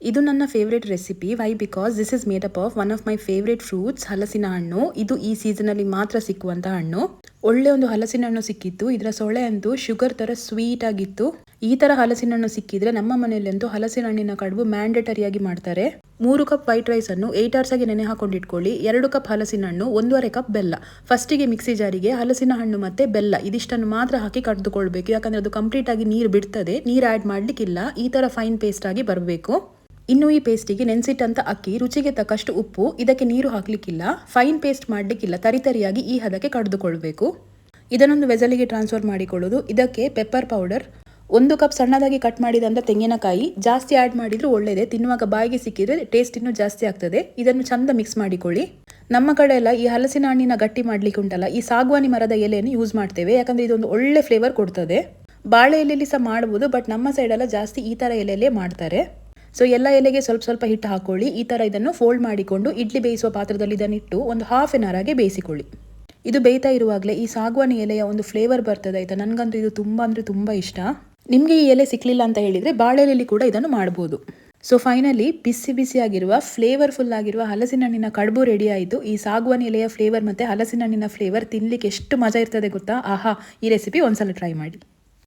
ಇದು ನನ್ನ favourite recipe. Why? Because this is made up of one of my favourite fruits, ಹಲಸಿನ ಹಣ್ಣು. ಇದು ಈ ಸೀಸನಲ್ಲಿ ಮಾತ್ರ ಸಿಕ್ಕುವಂಥ ಹಣ್ಣು. ಒಳ್ಳೆ ಒಂದು ಹಲಸಿನ ಹಣ್ಣು ಸಿಕ್ಕಿತ್ತು. ಇದರ ಸೊಳೆ ಅಂತೂ ಶುಗರ್ ಥರ ಸ್ವೀಟ್ ಆಗಿತ್ತು. ಈ ಥರ ಹಲಸಿನ ಹಣ್ಣು ಸಿಕ್ಕಿದ್ರೆ ನಮ್ಮ ಮನೆಯಲ್ಲಂತೂ ಹಲಸಿನ ಹಣ್ಣಿನ ಕಡುಬು ಮ್ಯಾಂಡೇಟರಿಯಾಗಿ ಮಾಡ್ತಾರೆ. 3 ಕಪ್ ವೈಟ್ ರೈಸ್ ಅನ್ನು 8 hours ಆಗಿ ನೆನೆ ಹಾಕೊಂಡಿಟ್ಕೊಳ್ಳಿ. 2 ಕಪ್ ಹಲಸಿನ ಹಣ್ಣು, 1.5 ಕಪ್ ಬೆಲ್ಲ. ಫಸ್ಟಿಗೆ ಮಿಕ್ಸಿ ಜಾರಿಗೆ ಹಲಸಿನ ಹಣ್ಣು ಮತ್ತೆ ಬೆಲ್ಲ ಇದಿಷ್ಟನ್ನು ಮಾತ್ರ ಹಾಕಿ ಕಡ್ದುಕೊಳ್ಬೇಕು. ಯಾಕಂದ್ರೆ ಅದು ಕಂಪ್ಲೀಟ್ ಆಗಿ ನೀರು ಬಿಡ್ತದೆ. ನೀರು ಆ್ಯಡ್ ಮಾಡ್ಲಿಕ್ಕಿಲ್ಲ. ಈ ಥರ ಫೈನ್ ಪೇಸ್ಟ್ ಆಗಿ ಬರಬೇಕು. ಇನ್ನು ಈ ಪೇಸ್ಟಿಗೆ ನೆನೆಸಿಟ್ಟಂತ ಅಕ್ಕಿ, ರುಚಿಗೆ ತಕ್ಕಷ್ಟು ಉಪ್ಪು, ಇದಕ್ಕೆ ನೀರು ಹಾಕ್ಲಿಕ್ಕಿಲ್ಲ. Fine paste ಮಾಡಲಿಕ್ಕಿಲ್ಲ. ತರಿತರಿಯಾಗಿ ಈ ಹದಕ್ಕೆ ಕಡ್ದುಕೊಳ್ಬೇಕು. ಇದನ್ನೊಂದು ವೆಸಲಿಗೆ ಟ್ರಾನ್ಸ್ಫರ್ ಮಾಡಿಕೊಳ್ಳೋದು. ಇದಕ್ಕೆ ಪೆಪ್ಪರ್ ಪೌಡರ್, 1 ಕಪ್ ಸಣ್ಣದಾಗಿ ಕಟ್ ಮಾಡಿದಂಥ ತೆಂಗಿನಕಾಯಿ. ಜಾಸ್ತಿ ಆ್ಯಡ್ ಮಾಡಿದ್ರು ಒಳ್ಳೆಯದೇ. ತಿನ್ನುವಾಗ ಬಾಯಿಗೆ ಸಿಕ್ಕಿದ್ರೆ ಟೇಸ್ಟ್ ಇನ್ನೂ ಜಾಸ್ತಿ ಆಗ್ತದೆ. ಇದನ್ನು ಚಂದ ಮಿಕ್ಸ್ ಮಾಡಿಕೊಳ್ಳಿ. ನಮ್ಮ ಕಡೆ ಎಲ್ಲ ಈ ಹಲಸಿನ ಹಣ್ಣಿನ ಗಟ್ಟಿ ಮಾಡ್ಲಿಕ್ಕೆ ಉಂಟಲ್ಲ, ಈ ಸಾಗುವಾನಿ ಮರದ ಎಲೆಯನ್ನು ಯೂಸ್ ಮಾಡ್ತೇವೆ. ಯಾಕಂದ್ರೆ ಇದೊಂದು ಒಳ್ಳೆ ಫ್ಲೇವರ್ ಕೊಡ್ತದೆ. ಬಾಳೆ ಎಲೆಯಲ್ಲಿ ಸಹ ಮಾಡ್ಬೋದು, ಬಟ್ ನಮ್ಮ ಸೈಡೆಲ್ಲ ಜಾಸ್ತಿ ಈ ಥರ ಎಲೆಯಲ್ಲೇ ಮಾಡ್ತಾರೆ. ಸೊ ಎಲ್ಲ ಎಲೆಗೆ ಸ್ವಲ್ಪ ಸ್ವಲ್ಪ ಹಿಟ್ಟು ಹಾಕೊಳ್ಳಿ. ಈ ಥರ ಇದನ್ನು ಫೋಲ್ಡ್ ಮಾಡಿಕೊಂಡು ಇಡ್ಲಿ ಬೇಯಿಸುವ ಪಾತ್ರದಲ್ಲಿ ಇದನ್ನಿಟ್ಟು ಒಂದು 1/2 hour ಆಗಿ ಬೇಯಿಸಿಕೊಳ್ಳಿ. ಇದು ಬೇಯ್ತಾ ಇರುವಾಗಲೇ ಈ ಸಾಗುವಾನಿ ಎಲೆಯ ಒಂದು ಫ್ಲೇವರ್ ಬರ್ತದೆ ಆಯಿತಾ. ನನಗಂತೂ ಇದು ತುಂಬ ಅಂದರೆ ತುಂಬ ಇಷ್ಟ. ನಿಮಗೆ ಈ ಎಲೆ ಸಿಕ್ಕಲಿಲ್ಲ ಅಂತ ಹೇಳಿದರೆ ಬಾಳೆ ಎಲೆಯಲ್ಲಿ ಕೂಡ ಇದನ್ನು ಮಾಡ್ಬೋದು. ಸೊ ಫೈನಲಿ ಬಿಸಿ ಬಿಸಿಯಾಗಿರುವ ಫ್ಲೇವರ್ಫುಲ್ ಆಗಿರುವ ಹಲಸಿನ ಹಣ್ಣಿನ ಕಡುಬು ರೆಡಿ ಆಯಿತು. ಈ ಸಾಗುವಾನಿ ಎಲೆಯ ಫ್ಲೇವರ್ ಮತ್ತು ಹಲಸಿನ ಹಣ್ಣಿನ ಫ್ಲೇವರ್ ತಿನ್ನಲಿಕ್ಕೆ ಎಷ್ಟು ಮಜಾ ಇರ್ತದೆ ಗೊತ್ತಾ. ಆಹಾ, ಈ ರೆಸಿಪಿ ಒಂದ್ಸಲ ಟ್ರೈ ಮಾಡಿ.